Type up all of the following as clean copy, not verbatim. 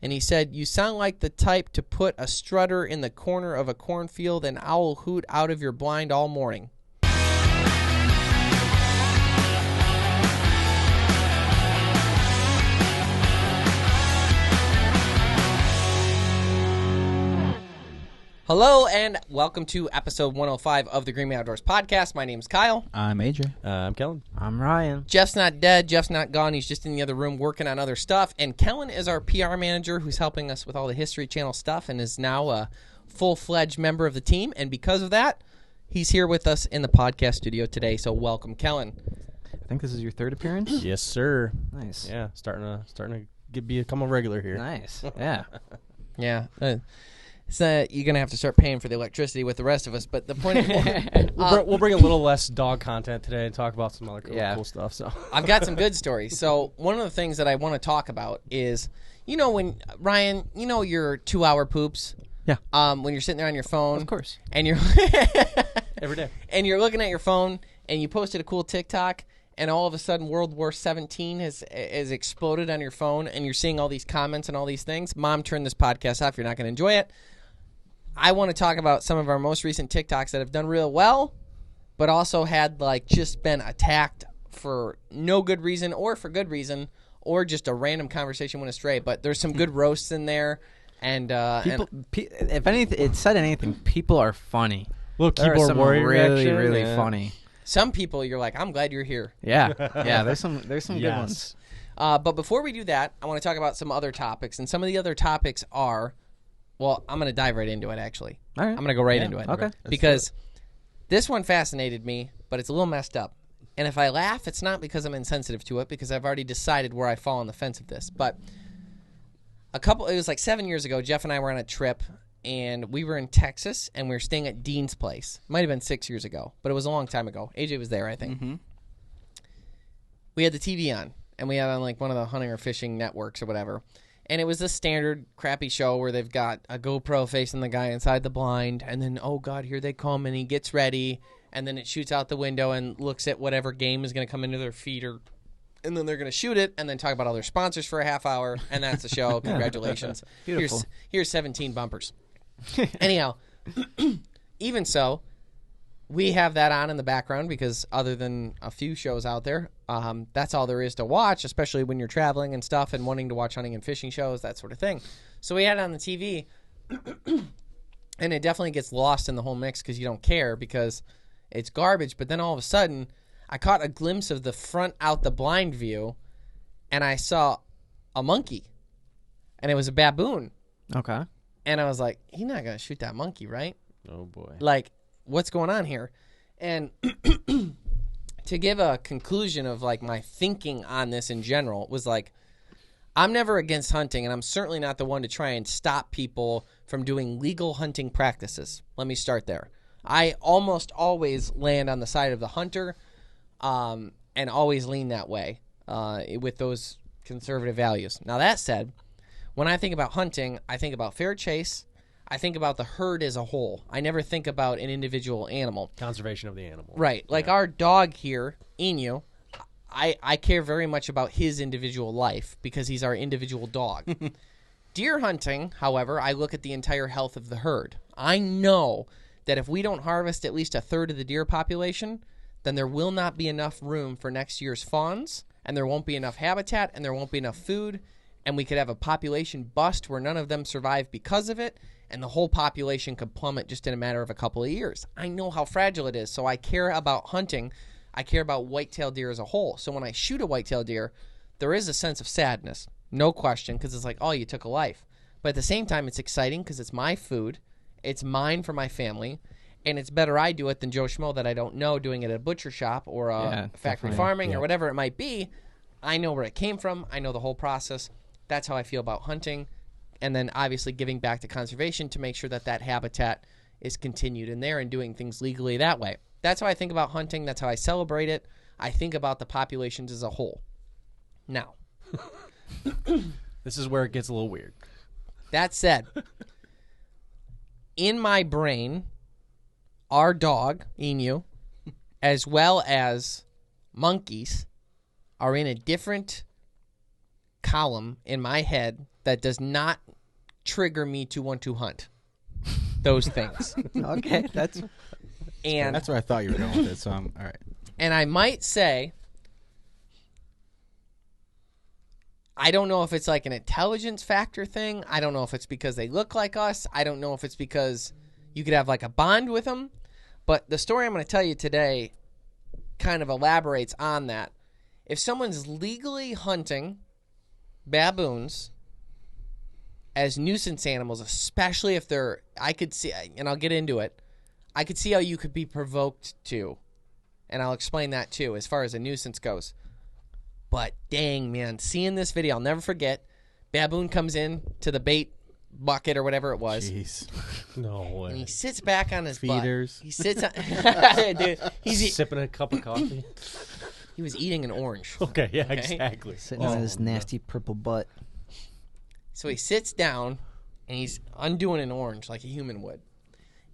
And he said, "You sound like the type to put a strutter in the corner of a cornfield and owl hoot out of your blind all morning." Hello and welcome to episode 105 of the Green Bay Outdoors podcast. My name's Kyle. I'm AJ. I'm Kellen. I'm Ryan. Jeff's not dead. Jeff's not gone. He's just in the other room working on other stuff. And Kellen is our PR manager who's helping us with all the History Channel stuff and is now a full-fledged member of the team. And because of that, he's here with us in the podcast studio today. So welcome, Kellen. I think this is your third appearance? Yes, sir. Nice. Yeah, starting to become a regular here. Nice. Yeah. Yeah. So you're going to have to start paying for the electricity with the rest of us. But the point is, We'll bring a little less dog content today and talk about some other cool stuff. So I've got some good stories. So one of the things that I want to talk about is, when, Ryan, your 2-hour poops? Yeah. When you're sitting there on your phone. Of course. And you're every day. And you're looking at your phone and you posted a cool TikTok and all of a sudden World War 17 has exploded on your phone and you're seeing all these comments and all these things. Mom, turn this podcast off. You're not going to enjoy it. I want to talk about some of our most recent TikToks that have done real well, but also had just been attacked for no good reason or for good reason, or just a random conversation went astray. But there's some good roasts in there, and if anything, it said anything, people are funny. Little keyboard warrior really, reaction, really yeah. funny. some people you're like, I'm glad you're here. Yeah, yeah. There's some good ones. But before we do that, I want to talk about some other topics, and some of the other topics are. Well, I'm going to dive right into it, actually. All right. I'm going to go right into it. Okay. Because this one fascinated me, but it's a little messed up. And if I laugh, it's not because I'm insensitive to it, because I've already decided where I fall on the fence of this. But it was like 7 years ago, Jeff and I were on a trip, and we were in Texas, and we were staying at Dean's place. Might have been 6 years ago, but it was a long time ago. AJ was there, I think. Mm-hmm. We had the TV on, and we had on one of the hunting or fishing networks or whatever. And it was a standard crappy show where they've got a GoPro facing the guy inside the blind, and then, oh, God, here they come, and he gets ready, and then it shoots out the window and looks at whatever game is going to come into their feeder, and then they're going to shoot it and then talk about all their sponsors for a half hour, and that's the show. Congratulations. Beautiful. Here's 17 bumpers. Anyhow, even so, we have that on in the background because other than a few shows out there, that's all there is to watch, especially when you're traveling and stuff and wanting to watch hunting and fishing shows, that sort of thing. So we had it on the TV, and it definitely gets lost in the whole mix because you don't care because it's garbage. But then all of a sudden, I caught a glimpse of the front out the blind view, and I saw a monkey, and it was a baboon. Okay. And I was like, he's not going to shoot that monkey, right? Oh, boy. What's going on here? And to give a conclusion of my thinking on this in general was I'm never against hunting, and I'm certainly not the one to try and stop people from doing legal hunting practices. Let me start there. I almost always land on the side of the hunter, and always lean that way with those conservative values. Now that said, when I think about hunting, I think about fair chase. I think about the herd as a whole. I never think about an individual animal. Conservation of the animal. Right. Our dog here, Inu, I care very much about his individual life because he's our individual dog. Deer hunting, however, I look at the entire health of the herd. I know that if we don't harvest at least a third of the deer population, then there will not be enough room for next year's fawns, and there won't be enough habitat, and there won't be enough food, and we could have a population bust where none of them survive because of it, and the whole population could plummet just in a matter of a couple of years. I know how fragile it is, so I care about hunting. I care about white-tailed deer as a whole. So when I shoot a white-tailed deer, there is a sense of sadness, no question, because it's oh, you took a life. But at the same time, it's exciting because it's my food, it's mine for my family, and it's better I do it than Joe Schmo that I don't know doing it at a butcher shop or factory farming or whatever it might be. I know where it came from. I know the whole process. That's how I feel about hunting. And then obviously giving back to conservation to make sure that that habitat is continued in there and doing things legally that way. That's how I think about hunting. That's how I celebrate it. I think about the populations as a whole. Now, this is where it gets a little weird. That said, in my brain, our dog, Inu, as well as monkeys, are in a different column in my head that does not trigger me to want to hunt those things. Okay, that's And where I thought you were going with it. So I'm all right. And I might say, I don't know if it's like an intelligence factor thing. I don't know if it's because they look like us. I don't know if it's because you could have like a bond with them. But the story I'm going to tell you today kind of elaborates on that. If someone's legally hunting baboons as nuisance animals, especially if they're, I could see, and I'll get into it, I could see how you could be provoked to. And I'll explain that too, as far as a nuisance goes. But dang, man, seeing this video, I'll never forget. Baboon comes in to the bait bucket or whatever it was. Jeez. No And he way. sits back on his Feeders. butt. He sits on... Dude, he's Sipping a cup of coffee. he was eating an orange. Okay, yeah, Okay. exactly. sitting on his nasty purple butt. So he sits down, and he's undoing an orange like a human would.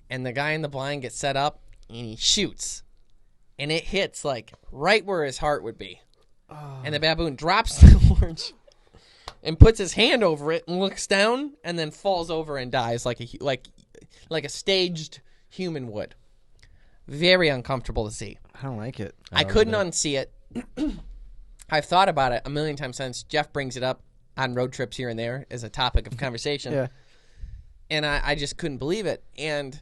And the guy in the blind gets set up, and he shoots. And it hits, like, right where his heart would be. And the baboon drops the orange and puts his hand over it and looks down and then falls over and dies like a staged human would. Very uncomfortable to see. I don't like it. I couldn't unsee it. I've thought about it a million times since. Jeff brings it up on road trips here and there as a topic of conversation. Yeah. And I just couldn't believe it. And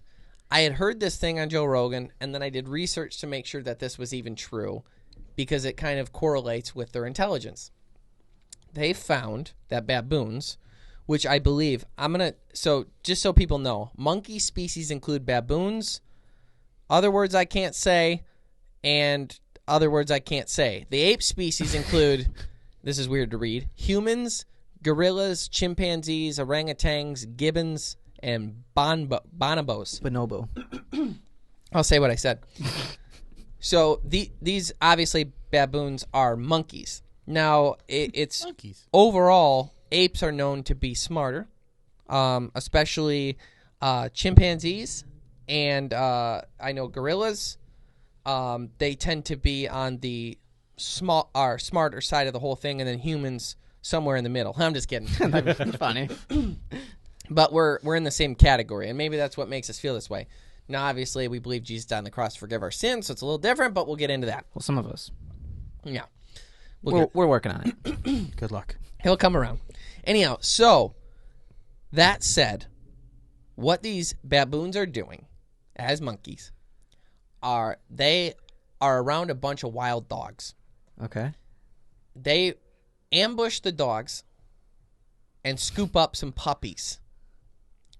I had heard this thing on Joe Rogan, and then I did research to make sure that this was even true because it kind of correlates with their intelligence. They found that baboons, which I believe, so just so people know, monkey species include baboons, other words I can't say, and other words I can't say. The ape species include, this is weird to read, humans, gorillas, chimpanzees, orangutans, gibbons, and bonobos. Bonobo. I'll say what I said. So these obviously baboons are monkeys. Now it's Monkeys. overall apes are known to be smarter, especially chimpanzees and I know gorillas. They tend to be on the smarter side of the whole thing, and then humans somewhere in the middle. I'm just kidding. Funny. But we're in the same category, and maybe that's what makes us feel this way. Now, obviously, we believe Jesus died on the cross to forgive our sins, so it's a little different, but we'll get into that. Well, some of us. Yeah. We're working on it. Good luck. He'll come around. Anyhow, so that said, what these baboons are doing as monkeys are they are around a bunch of wild dogs. Okay. They ambush the dogs and scoop up some puppies.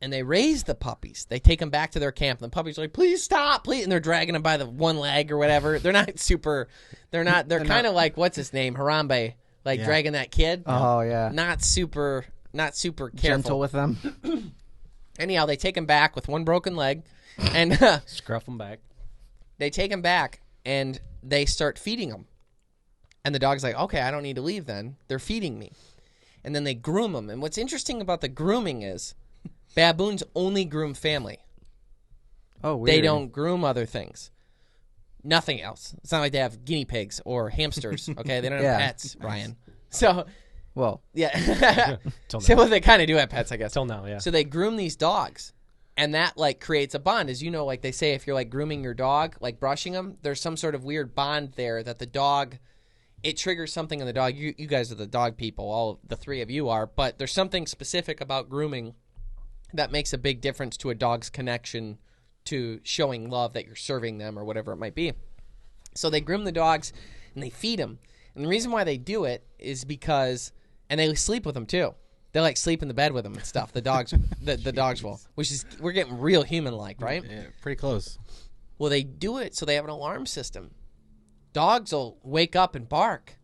And they raise the puppies. They take them back to their camp. And the puppies are like, please stop, please. And they're dragging them by the one leg or whatever. They're not super, they're kind of like, what's his name? Harambe. Like dragging that kid. Oh, yeah. Not super careful. Gentle with them. Anyhow, they take him back with one broken leg. And Scruff them back. they take him back and they start feeding him. And the dog's like, okay, I don't need to leave then. They're feeding me. And then they groom him. And what's interesting about the grooming is baboons only groom family. Oh, weird. They don't groom other things. Nothing else. It's not like they have guinea pigs or hamsters, okay? They don't have pets, Ryan. So, Well, yeah. Till So now. well, they kind of do have pets, I guess. Till now, yeah. So they groom these dogs. And that, like, creates a bond. As you know, like they say, if you're, like, grooming your dog, like brushing them, there's some sort of weird bond there that the dog, it triggers something in the dog. You guys are the dog people. All the three of you are. But there's something specific about grooming that makes a big difference to a dog's connection to showing love that you're serving them or whatever it might be. So they groom the dogs and they feed them. And the reason why they do it is because, and they sleep with them too. They like sleep in the bed with them and stuff. The dogs, the dogs will, which is, we're getting real human-like, right? Yeah, pretty close. Well, they do it so they have an alarm system. Dogs will wake up and bark.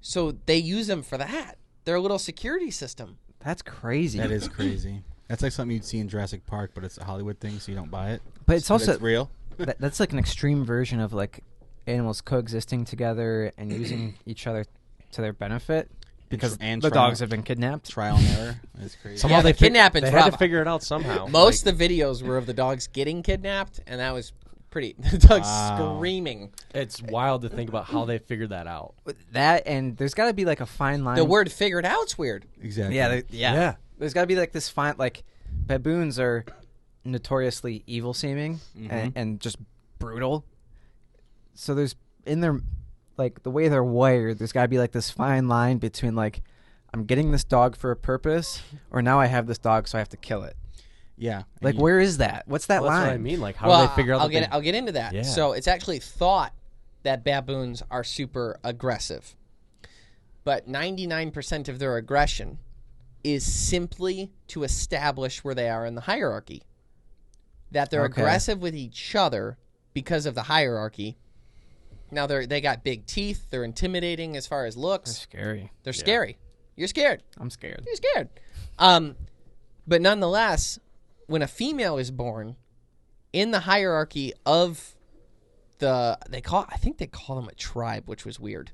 So they use them for that. They're a little security system. that's crazy. That is crazy. That's like something you'd see in Jurassic Park, but it's a Hollywood thing, so you don't buy it. But it's also real. that's like an extreme version of like animals coexisting together and using each other to their benefit because And the trial- dogs have been kidnapped. Trial and error. It's crazy. Somehow Yeah, the they kidnapping's They had rough. to figure it out somehow. Most of the videos were of the dogs getting kidnapped, and that was pretty. Doug's Wow. screaming. It's wild to think about how they figured that out. That and there's got to be like a fine line. The word "figured out's" weird. Exactly. Yeah. There's got to be like this fine, like baboons are notoriously evil seeming and just brutal. So there's in their like the way they're wired, there's got to be like this fine line between like I'm getting this dog for a purpose, or now I have this dog so I have to kill it. Yeah. Like where is that? What's that Well, that's line? what I mean. Like, how do they figure out? I'll get into that. Yeah. So it's actually thought that baboons are super aggressive, but 99% of their aggression is simply to establish where they are in the hierarchy. That they're aggressive with each other because of the hierarchy. Now they got big teeth. They're intimidating as far as looks. They're scary. They're scary. You're scared. I'm scared. You're scared. But nonetheless, when a female is born, in the hierarchy of I think they call them a tribe, which was weird.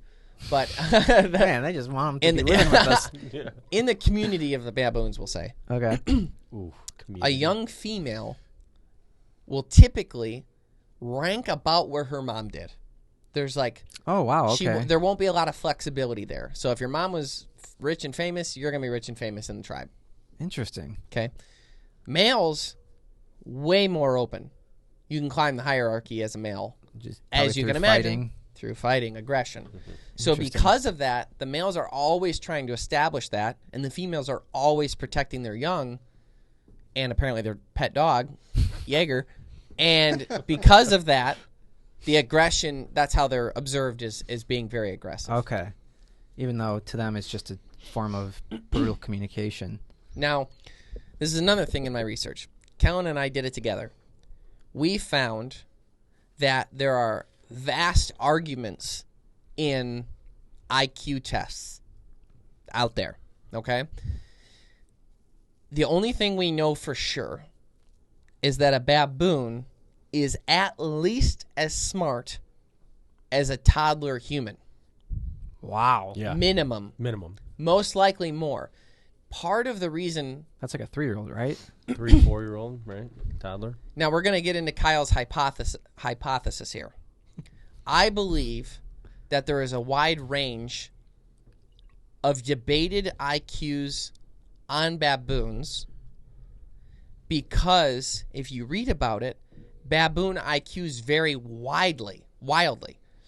But Man, they just want them to be living with us. in the community of the baboons, we'll say, Okay. Ooh, a young female will typically rank about where her mom did. There's like, Oh wow. Okay. there won't be a lot of flexibility there. So if your mom was rich and famous, you're going to be rich and famous in the tribe. Interesting. Okay. Males, way more open. You can climb the hierarchy as a male, Just as you probably can through imagine, fighting. through fighting, aggression. So Interesting. because of that, the males are always trying to establish that, and the females are always protecting their young, and apparently their pet dog, Jaeger. And because of that, the aggression, that's how they're observed as being very aggressive. Okay. Even though to them it's just a form of brutal communication. Now, this is another thing in my research. Kellen and I did it together. We found that there are vast arguments in IQ tests out there, okay? The only thing we know for sure is that a baboon is at least as smart as a toddler human. Wow. Yeah. Minimum. Most likely more. Part of the reason... That's like a 3-year-old, right? 3-4-year-old, right? Toddler. Now, we're going to get into Kyle's hypothesis here. I believe that there is a wide range of debated IQs on baboons because, if you read about it, baboon IQs vary wildly.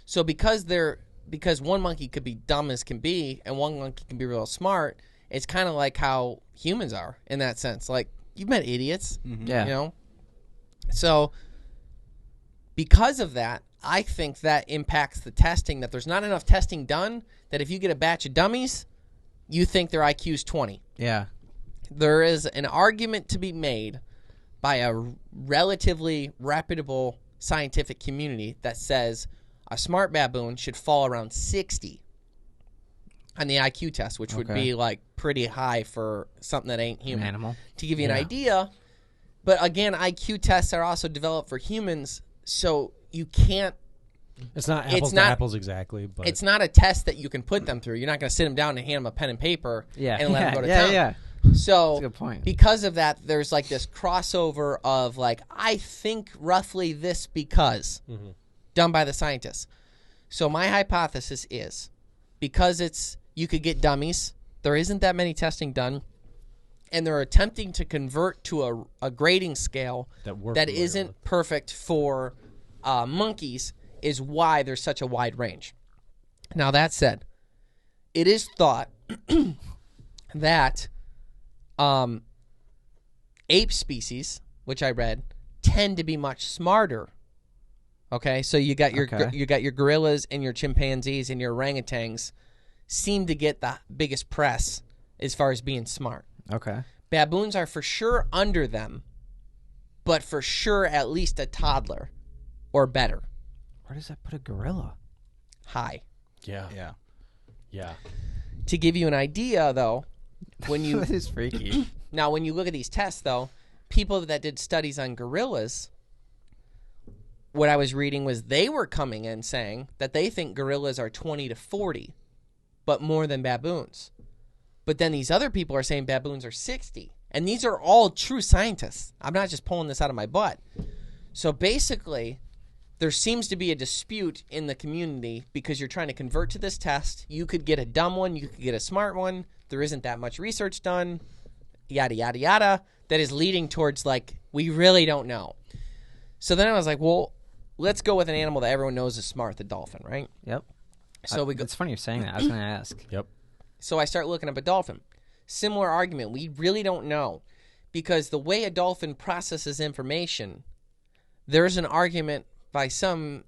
So because one monkey could be dumb as can be and one monkey can be real smart, it's kind of like how humans are in that sense. Like, you've met idiots, Yeah. you know? So because of that, I think that impacts the testing, that there's not enough testing done, that if you get a batch of dummies, you think their IQ's 20. Yeah. There is an argument to be made by a relatively reputable scientific community that says a smart baboon should fall around 60 on the IQ test, which would be like pretty high for something that ain't human. An animal. To give you an idea, but again, IQ tests are also developed for humans, so you can't. It's not apples to apples exactly, but It's not a test that you can put them through. You're not going to sit them down and hand them a pen and paper and let them go to town. Yeah. So That's a good point. because of that, there's like this crossover of like, I think roughly this because done by the scientists. So my hypothesis is because you could get dummies, there isn't that many testing done, and they're attempting to convert to a grading scale that isn't perfect for monkeys, is why there's such a wide range. Now, that said, it is thought that ape species, which I read, tend to be much smarter. Okay, so you got your gorillas and your chimpanzees and your orangutans seem to get the biggest press as far as being smart. Okay. Baboons are for sure under them, but for sure at least a toddler or better. Where does that put a gorilla? High. yeah. To give you an idea, though, when you That is freaky. now when you look at these tests, though, people that did studies on gorillas, what I was reading was they were coming in saying that they think gorillas are 20 to 40, but more than baboons. But then these other people are saying baboons are 60. And these are all true scientists. I'm not just pulling this out of my butt. So basically, there seems to be a dispute in the community because you're trying to convert to this test. You could get a dumb one. You could get a smart one. There isn't that much research done, yada, yada, yada, that is leading towards, like, we really don't know. So then I was like, well, let's go with an animal that everyone knows is smart, the dolphin, right? Yep. So we go. It's funny you're saying that. I was going to ask. Yep. So I start looking up a dolphin. Similar argument. We really don't know because the way a dolphin processes information, there's an argument by some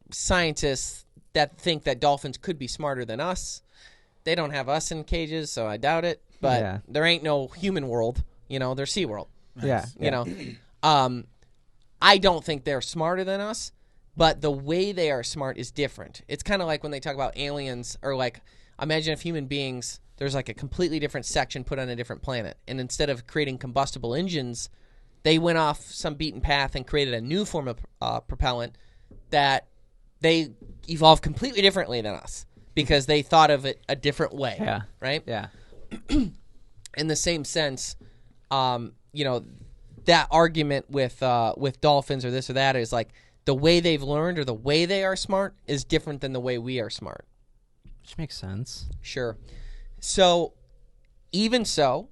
scientists that think that dolphins could be smarter than us. They don't have us in cages, so I doubt it. But there ain't no human world. They're SeaWorld. Yeah. You know, I don't think they're smarter than us, but the way they are smart is different. It's kind of like when they talk about aliens, or like, imagine if human beings, there's like a completely different section put on a different planet, and instead of creating combustible engines, they went off some beaten path and created a new form of propellant that they evolved completely differently than us because they thought of it a different way. Yeah. Right? Yeah. In the same sense, that argument with dolphins or this or that is like the way they've learned or the way they are smart is different than the way we are smart. Which makes sense. Sure. So, even so,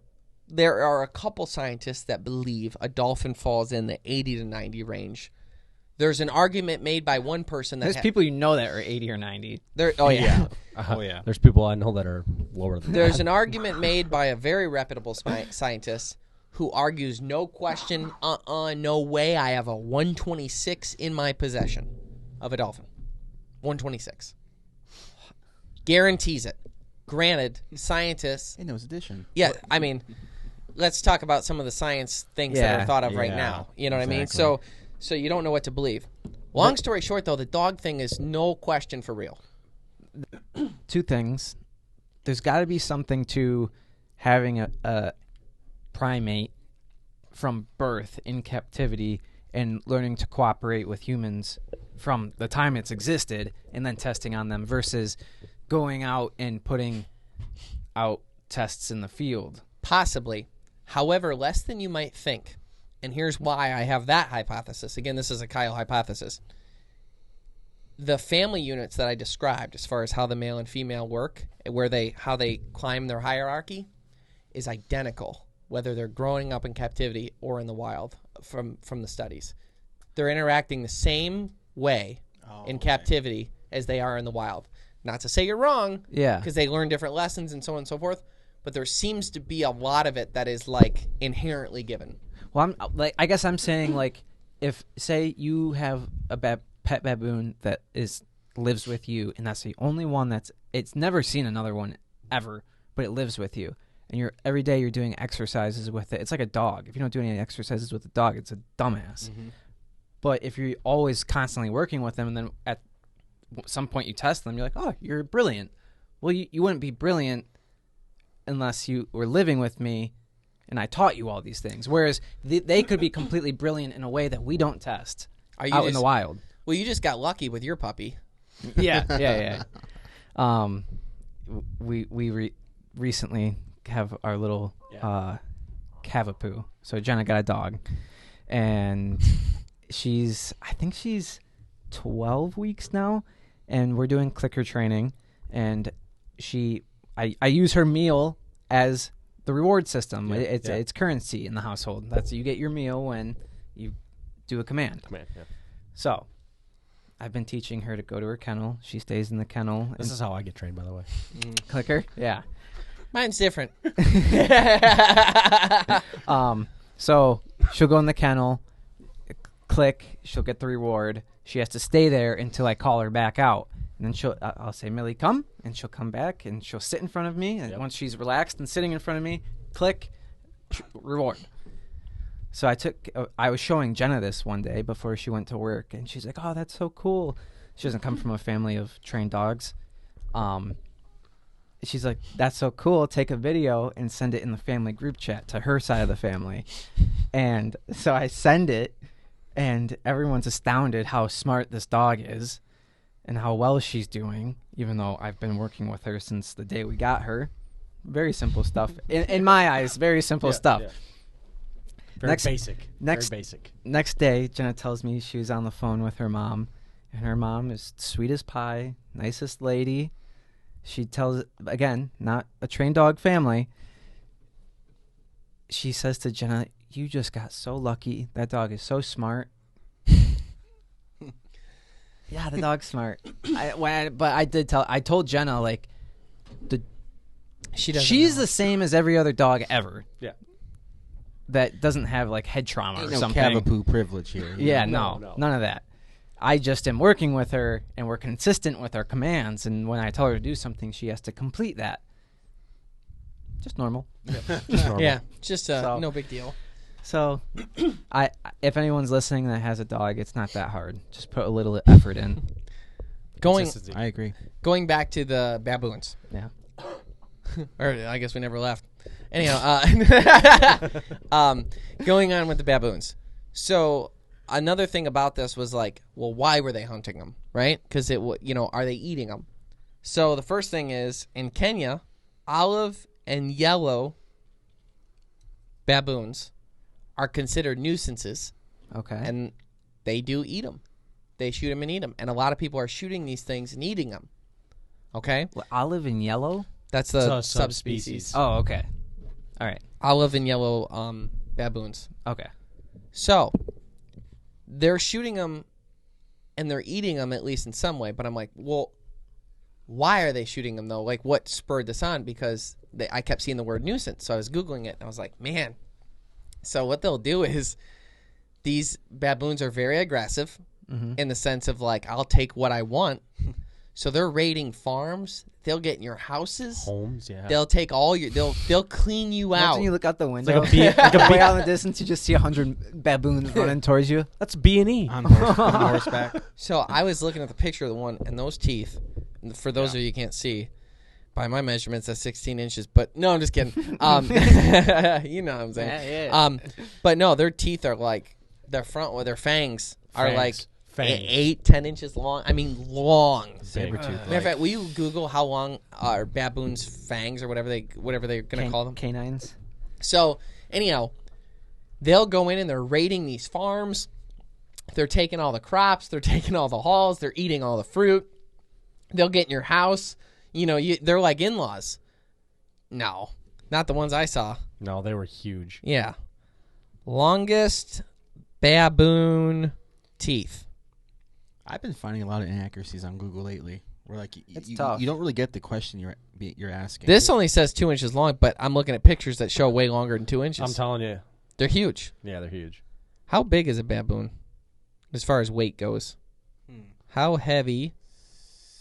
there are a couple scientists that believe a dolphin falls in the 80 to 90 range. There's an argument made by one person that There's people that are 80 or 90. Oh yeah. Oh yeah. There's people I know that are lower than There's that. an argument made by a very reputable scientist who argues, no question, no way, I have a 126 in my possession of a dolphin. 126. Guarantees it. Granted, scientists... In those edition. Yeah, I mean, let's talk about some of the science things that are thought of right now. You know what I mean? So you don't know what to believe. Long story short, though, the dog thing is no question for real. Two things. There's got to be something to having a primate from birth in captivity and learning to cooperate with humans from the time it's existed and then testing on them versus going out and putting out tests in the field. Possibly. However, less than you might think. And here's why I have that hypothesis. Again, this is a Kyle hypothesis. The family units that I described as far as how the male and female work, how they climb their hierarchy, is identical, whether they're growing up in captivity or in the wild from the studies. They're interacting the same way in captivity as they are in the wild. Not to say you're wrong, because they learn different lessons and so on and so forth, but there seems to be a lot of it that is like inherently given. Well, I guess I'm saying, like, if say you have a pet baboon that lives with you, and that's the only one it's never seen another one ever, but it lives with you, and every day you're doing exercises with it. It's like a dog. If you don't do any exercises with a dog, it's a dumbass. Mm-hmm. But if you're always constantly working with them, and then at some point you test them, you're like, oh, you're brilliant. Well, you wouldn't be brilliant unless you were living with me and I taught you all these things. Whereas they could be completely brilliant in a way that we don't test in the wild. Well, you just got lucky with your puppy. Yeah. We recently have our little Cavapoo. So Jenna got a dog, and I think she's 12 weeks now, and we're doing clicker training, and I use her meal as the reward system. It's currency in the household. That's you get your meal when you do a command. So I've been teaching her to go to her kennel. She stays in the kennel. This is how I get trained, by the way. Clicker? Yeah. Mine's different. So she'll go in the kennel, click, she'll get the reward. She has to stay there until I call her back out. And then I'll say, Millie, come. And she'll come back, and she'll sit in front of me. And once she's relaxed and sitting in front of me, click, reward. So I was showing Jenna this one day before she went to work, and she's like, oh, that's so cool. She doesn't come from a family of trained dogs. She's like, that's so cool. Take a video and send it in the family group chat to her side of the family. And so I send it, and everyone's astounded how smart this dog is and how well she's doing, even though I've been working with her since the day we got her. Very simple stuff. In my eyes, very simple stuff. Yeah. Very basic. next- Very basic. Next day, Jenna tells me she was on the phone with her mom, and her mom is sweet as pie, nicest lady. She tells, again, not a trained dog family. She says to Jenna, "You just got so lucky. That dog is so smart." Yeah, the dog's smart. I told Jenna, like, she's the same as every other dog ever. Yeah. That doesn't have like head trauma Ain't or no something. Cavapoo privilege here. Yeah, No, no, no. none of that. I just am working with her, and we're consistent with our commands. And when I tell her to do something, she has to complete that. Just normal. Just normal. Yeah, just So- no big deal. So, if anyone's listening that has a dog, it's not that hard. Just put a little effort in. Going Consistency. I agree. back to the baboons. Yeah. Or I guess we never left. Anyhow, going on with the baboons. So another thing about this was like, well, why were they hunting them, right? Because are they eating them? So the first thing is in Kenya, olive and yellow baboons are considered nuisances, Okay. and they do eat them. They shoot them and eat them, and a lot of people are shooting these things and eating them. Okay, Well, olive and yellow? that's the It's a subspecies. Oh, okay. All right. Olive and yellow baboons. Okay. So they're shooting them and they're eating them, at least in some way. But I'm like, well, why are they shooting them though? Like, what spurred this on? Because I kept seeing the word nuisance, so I was Googling it and I was like, man. So what they'll do is these baboons are very aggressive in the sense of like, I'll take what I want. So they're raiding farms. They'll get in your houses. Homes, yeah. They'll take all your. They'll clean you out. Imagine you look out the window. like a bee- like a way bee- out in the distance, you just see 100 baboons running towards you. That's B&E. On horseback. So I was looking at the picture of the one, and those teeth, for those of you who can't see, by my measurements, that's 16 inches. But no, I'm just kidding. You know what I'm saying. Yeah. But no, their teeth are like, their front, their fangs are Fangs. like Fangs. 8-10 inches long. I mean, long. Saber tooth. Matter of fact, will you Google how long are baboons' fangs or whatever they're gonna call them? Canines. So, anyhow, they'll go in and they're raiding these farms. They're taking all the crops. They're taking all the hulls. They're eating all the fruit. They'll get in your house. They're like in-laws. No, not the ones I saw. No, they were huge. Yeah. Longest baboon teeth. I've been finding a lot of inaccuracies on Google lately. Where like It's tough. you don't really get the question you're asking. This only says 2 inches long, but I'm looking at pictures that show way longer than 2 inches. I'm telling you. They're huge. Yeah, they're huge. How big is a baboon as far as weight goes? How heavy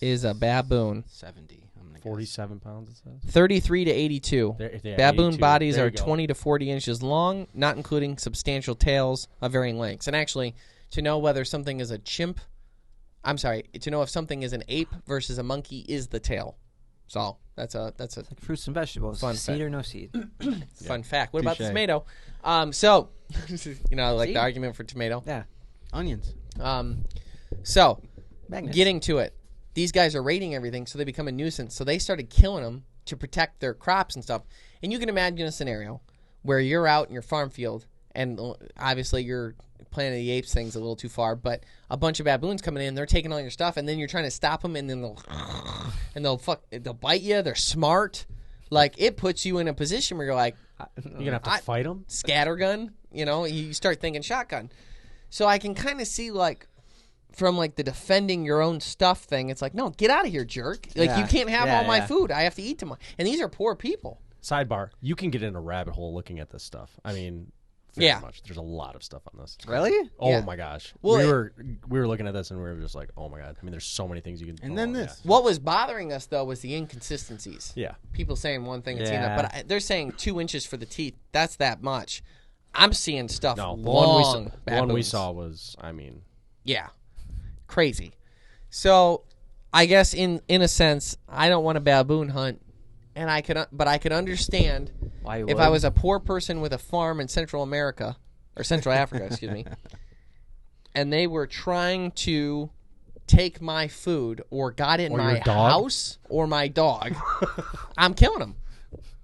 is a baboon? 70. I'm gonna guess. 47 pounds, it says. 33 to 82. Yeah, Baboon 82. bodies There are you go. 20 to 40 inches long, not including substantial tails of varying lengths. And actually, to know whether something is to know if something is an ape versus a monkey is the tail. So that's a Like fruits and vegetables. Fun seed fact. or no seed. fun fact. What about the Touche. tomato? So like See? the argument for tomato. Yeah. Onions. So Magnets. getting to it, these guys are raiding everything, so they become a nuisance. So they started killing them to protect their crops and stuff. And you can imagine a scenario where you're out in your farm field, and obviously you're Planet of the Apes thing's a little too far, but a bunch of baboons coming in, they're taking all your stuff, and then you're trying to stop them, and then they'll bite you. They're smart. Like, it puts you in a position where you're like, You're going to have to fight them? scattergun, you start thinking shotgun. So I can kind of see, like, from like the defending your own stuff thing, it's like, no, get out of here, jerk. Like, Yeah. you can't have Yeah, all my yeah. food. I have to eat tomorrow. And these are poor people. Sidebar. You can get in a rabbit hole looking at this stuff. I mean, very Yeah. much. There's a lot of stuff on this. Really? Oh Yeah. my gosh. Well, we were looking at this and we were just like, oh my god. I mean, there's so many things you can. And then yeah. this. What was bothering us, though, was the inconsistencies. Yeah. People saying one thing and seeing Yeah. that. But they're saying 2 inches for the teeth. That's that much. I'm seeing stuff No, long. the one we baboons. saw was, I mean, Yeah. Crazy. So, I guess in a sense, I don't want a baboon hunt, and I could understand Why you if would? I was a poor person with a farm in Central America or Central Africa, excuse me, and they were trying to take my food or got in Or my your dog? house or my dog, I'm killing them.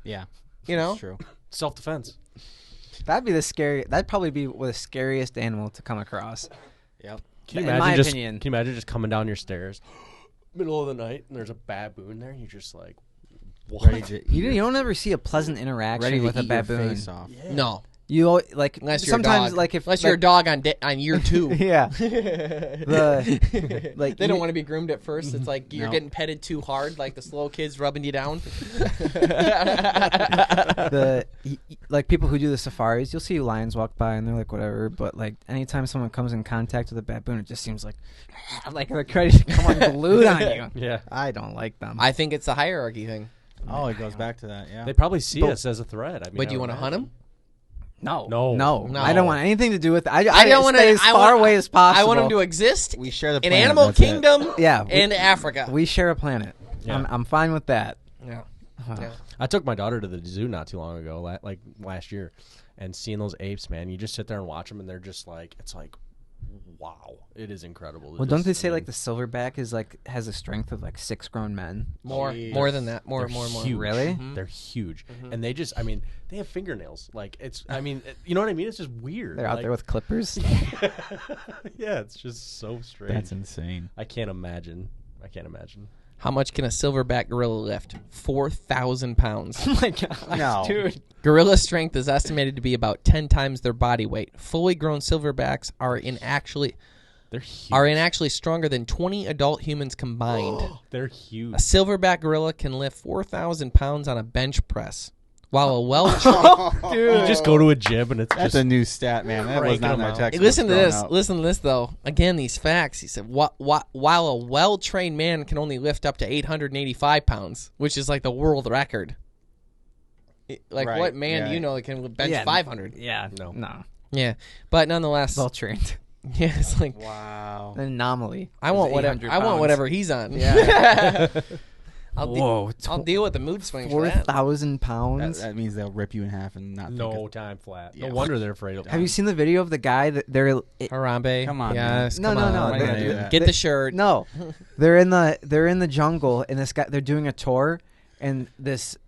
Yeah. You know? That's true. self-defense. That'd probably be the scariest animal to come across. Yep. Can you In imagine my just? opinion. Can you imagine just coming down your stairs, middle of the night, and there's a baboon there, and you're just like, what? Ready to You don't ever see a pleasant interaction with a eat your baboon. face off. No, Like unless you're sometimes a dog. like if unless you're a dog on year 2. yeah. Like They don't want to be groomed at first. It's like you're No. getting petted too hard, like the slow kids rubbing you down. like people who do the safaris, you'll see lions walk by and they're like whatever, but like anytime someone comes in contact with a baboon, it just seems like they're ready to come unglued on you. Yeah. I don't like them. I think it's a hierarchy thing. Oh, it goes back to that. Yeah. They probably see But- us as a threat. I mean, But do you want to hunt them? no, No. no, No. I don't want anything to do with. I don't want to. stay as far away as possible. I want them to exist we share the in planet, Animal that's it. Kingdom Yeah, and Africa. we share a planet. Yeah. I'm fine with that. Yeah. Huh. Yeah. I took my daughter to the zoo not too long ago, like last year, and seeing those apes, man, you just sit there and watch them, and they're just like, it's like, wow, it is incredible. Well, don't they say like the silverback is like has a strength of like 6 grown men? More Jeez. than that. More. Huge. Really? They're huge, and they just, I mean, they have fingernails. Like it's, I mean, you know what I mean? It's just weird. They're out Like- there with clippers. yeah, it's just so strange. That's insane. I can't imagine. How much can a silverback gorilla lift? 4,000 pounds. Oh my god, No. dude! Gorilla strength is estimated to be about 10 times their body weight. Fully grown silverbacks are They're huge. actually stronger than 20 adult humans combined. They're huge. A silverback gorilla can lift 4,000 pounds on a bench press, while a well You just go to a gym and it's That's just a new stat, man. That was cranking not in them our out. text. Listen to this. Listen to this, though. Again, these facts. He said, while a well-trained man can only lift up to 885 pounds, which is like the world record. Like, Right, what man do yeah. you know that can bench Yeah. 500? Yeah, No. no, Yeah, but nonetheless, well trained. yeah, it's like Wow. An anomaly. I want Is whatever 800 I want pounds. whatever he's on. Yeah, Whoa, I'll deal with the mood swings for that. 4,000 That, pounds. that means they'll rip you in half and not. no think of, time flat. Yeah. No wonder they're afraid of Have you seen the video of the guy that they're? Harambe, Come on, man. yes, No, come no, on. no, Why they- not do that? Get the shirt. No, they're in the jungle, and this guy they're doing a tour, and this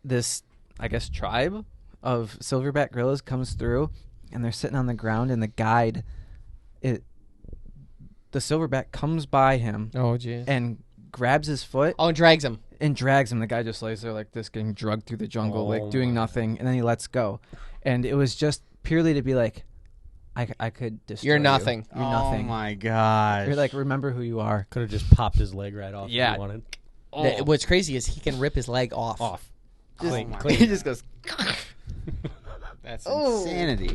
I guess tribe of silverback gorillas comes through, and they're sitting on the ground, and the guide, the silverback comes by him Oh, jeez. and grabs his foot Oh, and drags him. and drags him. The guy just lays there like this, getting drugged through the jungle, Oh like doing my. nothing, and then he lets go, and it was just purely to be like, I could destroy You're you. nothing. You're oh nothing. my gosh. You're like, remember who you are. Could have just popped his leg right off Yeah. if he wanted. What's crazy is he can rip his leg off. Off. Oh Clean, my clean. he just goes. That's Oh. insanity.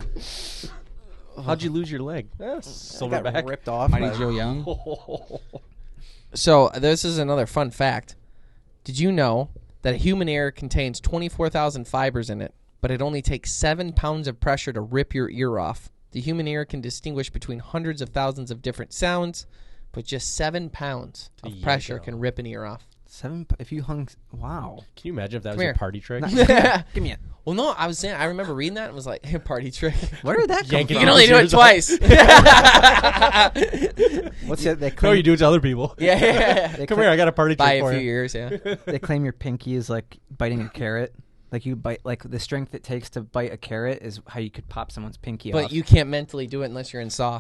How'd you lose your leg? I got Silverback. ripped off. Mighty by- Joe Young. So this is another fun fact. Did you know that a human ear contains 24,000 fibers in it, but it only takes 7 pounds of pressure to rip your ear off? The human ear can distinguish between hundreds of thousands of different sounds, but just 7 pounds of yank pressure it can off. rip an ear off. If you hung. Wow. Can you imagine if that Come was here. a party trick? Give me it. Well, no, I was saying, I remember reading that and was like, party trick. Where did that come Yank it You from? can only do it Yours off. twice. What's it? They No, claim, you do it to other people. Yeah. They Come cla- here, I got a party By trick a for few you. years, yeah. They claim your pinky is like biting a carrot. Like you bite, like the strength it takes to bite a carrot is how you could pop someone's pinky But off. you can't mentally do it unless you're in Saw.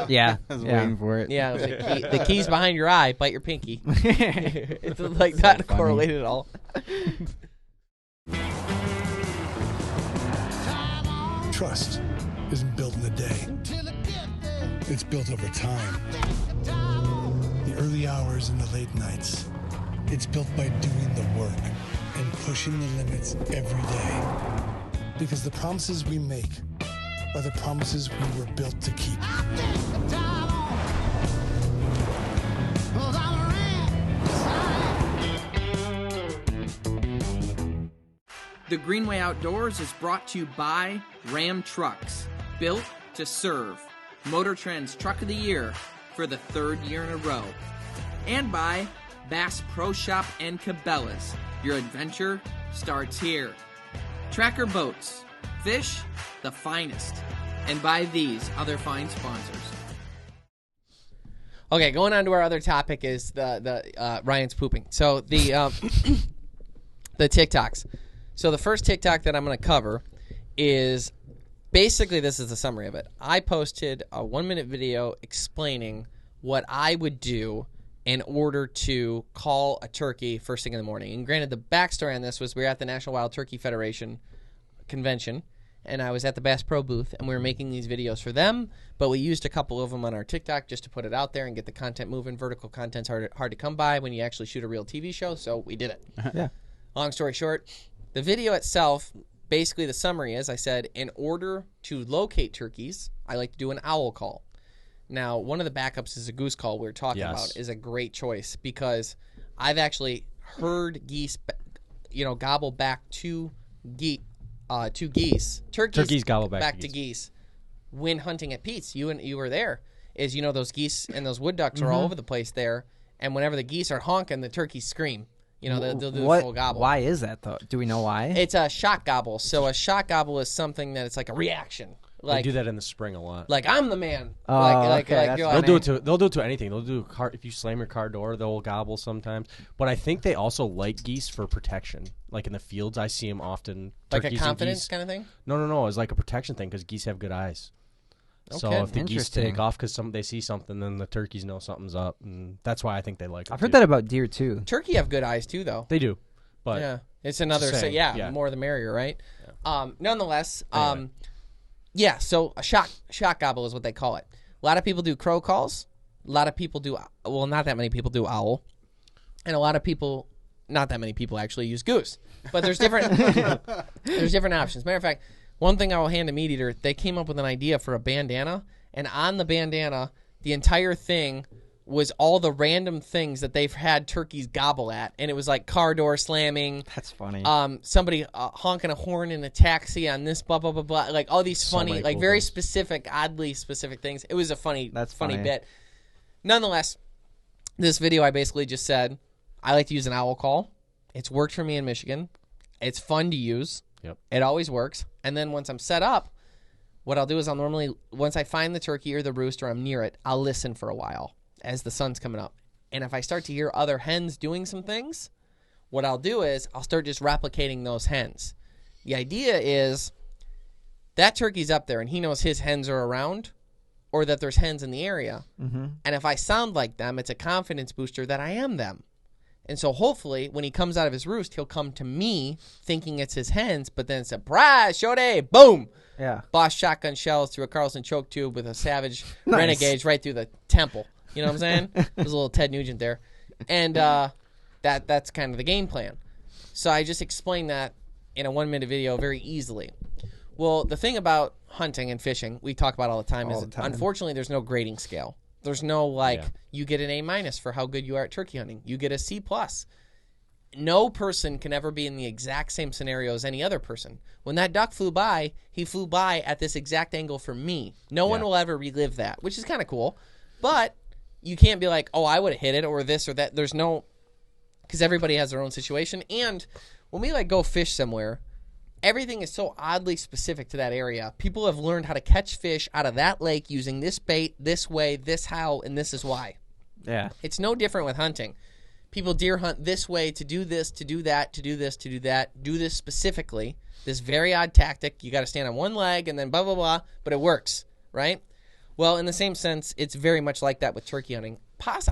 yeah, I was yeah. waiting for it. Yeah, the key's behind your eye. Bite your pinky. It's like not funny. correlated at all. Trust isn't built in a day. It's built over time. The early hours and the late nights. It's built by doing the work and pushing the limits every day. Because the promises we make are the promises we were built to keep. The Greenway Outdoors is brought to you by Ram Trucks, built to serve. Motor Trend's Truck of the Year for the 3rd year in a row. And by Bass Pro Shop and Cabela's. Your adventure starts here. Tracker Boats, fish the finest. And by these other fine sponsors. Okay, going on to our other topic is the Ryan's pooping. So the the TikToks. So the first TikTok that I'm going to cover is basically, this is the summary of it. I posted a 1-minute video explaining what I would do in order to call a turkey first thing in the morning. And granted, the backstory on this was we were at the National Wild Turkey Federation convention, and I was at the Bass Pro booth, and we were making these videos for them, but we used a couple of them on our TikTok just to put it out there and get the content moving. Vertical content's hard to come by when you actually shoot a real TV show, so we did it. Yeah. Long story short, the video itself, basically the summary is, I said, in order to locate turkeys, I like to do an owl call. Now, one of the backups is a goose call we were talking about is a great choice because I've actually heard geese, gobble back to geese. Turkeys gobble back to geese when hunting at Pete's. You were there. Those geese and those wood ducks are all over the place there, and whenever the geese are honking, the turkeys scream. They'll do the full gobble. Why is that, though? Do we know why? It's a shock gobble. So a shock gobble is something that it's like a reaction. They do that in the spring a lot. Like, I'm the man. Okay, They'll do it to anything. They'll do if you slam your car door, they'll gobble sometimes. But I think they also like geese for protection. Like in the fields, I see them often. Like a Turkeys and confidence geese. kind of thing? No. It's like a protection thing because geese have good eyes. So Okay. if the geese Interesting. take off because they see something, then the turkeys know something's up, and that's why I think they like. I've heard that about deer too. Turkey have good eyes, too, though. They do, but Yeah. It's another, Same. Yeah. more the merrier, right? Nonetheless, so a shock gobble is what they call it. A lot of people do crow calls. A lot of people do, not that many people do owl. And a lot of people, not that many people actually use goose. But there's different there's different options. Matter of fact, one thing I will hand to Meat Eater, they came up with an idea for a bandana. And on the bandana, the entire thing was all the random things that they've had turkeys gobble at. And it was like car door slamming. That's funny. Somebody honking a horn in a taxi on this, blah, blah, blah, blah. Like all these funny, many like cool very things. specific, oddly specific things. It was a funny funny. bit. Nonetheless, this video I basically just said, I like to use an owl call. It's worked for me in Michigan. It's fun to use. Yep. It always works. And then once I'm set up, what I'll do is I'll normally, once I find the turkey or the roost or I'm near it, I'll listen for a while as the sun's coming up. And if I start to hear other hens doing some things, what I'll do is I'll start just replicating those hens. The idea is that turkey's up there and he knows his hens are around or that there's hens in the area. Mm-hmm. And if I sound like them, it's a confidence booster that I am them. And so hopefully when he comes out of his roost, he'll come to me thinking it's his hens, but then surprise, Shode, boom. Yeah. Boss shotgun shells through a Carlson choke tube with a Savage Nice. Renegade right through the temple. You know what I'm saying? There's a little Ted Nugent there. And that's kind of the game plan. So I just explained that in a 1-minute video very easily. Well, the thing about hunting and fishing, we talk about all the time, unfortunately there's no grading scale. There's no you get an A- for how good you are at turkey hunting. You get a C+. No person can ever be in the exact same scenario as any other person. When that duck flew by, he flew by at this exact angle from me. No one will ever relive that, which is kind of cool. But you can't be like, oh, I would have hit it or this or that. There's no, because everybody has their own situation. And when we go fish somewhere, everything is so oddly specific to that area. People have learned how to catch fish out of that lake using this bait, this way, this how, and this is why. Yeah. It's no different with hunting. People deer hunt this way to do this, to do that, to do this, to do that, do this specifically. This very odd tactic. You got to stand on one leg and then blah, blah, blah, but it works, right? Well, in the same sense, it's very much like that with turkey hunting.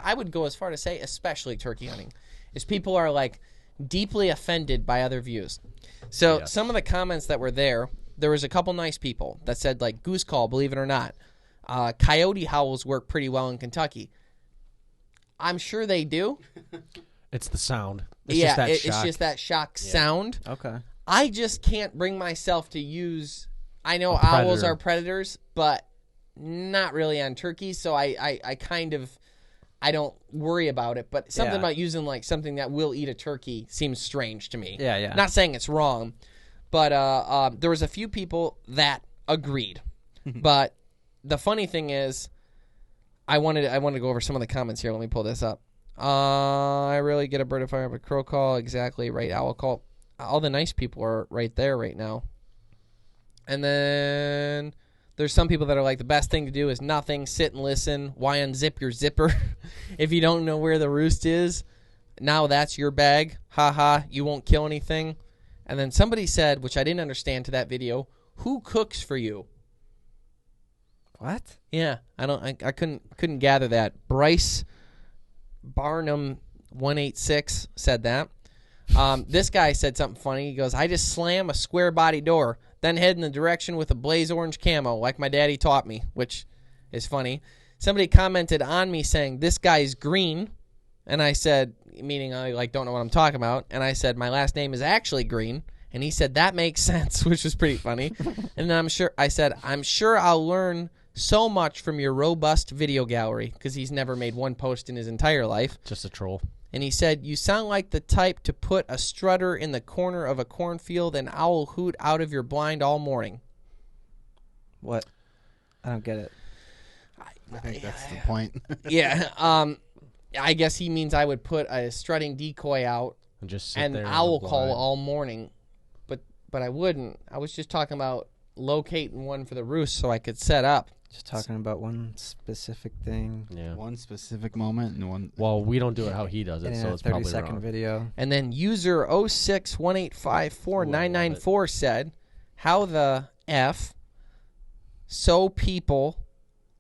I would go as far to say, especially turkey hunting, is people are deeply offended by other views. So some of the comments that were there was a couple nice people that said goose call, believe it or not. Coyote howls work pretty well in Kentucky. I'm sure they do. it's the sound. It's just that shock. It's just that shock sound. Okay. I just can't bring myself to use. I know owls are predators, but not really on turkeys. So I kind of I don't worry about it. But something about using something that will eat a turkey seems strange to me. Yeah, yeah. Not saying it's wrong, but there was a few people that agreed. But the funny thing is, I wanted to go over some of the comments here. Let me pull this up. I really get a bird of fire, but crow call, exactly right. Owl call. All the nice people are right there right now. And then there's some people that are the best thing to do is nothing, sit and listen. Why unzip your zipper? If you don't know where the roost is, now that's your bag. Ha ha, you won't kill anything. And then somebody said, which I didn't understand to that video, Who cooks for you? What? Yeah, I couldn't gather that. Bryce Barnum 186 said that. This guy said something funny. He goes, I just slam a square body door, then head in the direction with a blaze orange camo, like my daddy taught me, which is funny. Somebody commented on me saying, this guy's green. And I said, meaning I don't know what I'm talking about. And I said, my last name is actually Green. And he said, that makes sense, which was pretty funny. And then I'm sure I'll learn so much from your robust video gallery, because he's never made one post in his entire life. Just a troll. And he said, you sound like the type to put a strutter in the corner of a cornfield and owl hoot out of your blind all morning. What? I don't get it. I think that's the point. Yeah. I guess he means I would put a strutting decoy out And just sit and there in owl the call blind. all morning. But I wouldn't. I was just talking about locating one for the roost so I could set up. Just talking about one specific thing. Yeah. One specific moment and one. Well, we don't do it how he does it, In so a it's probably 30-second wrong. video. And then user 061854994 said, how the F so people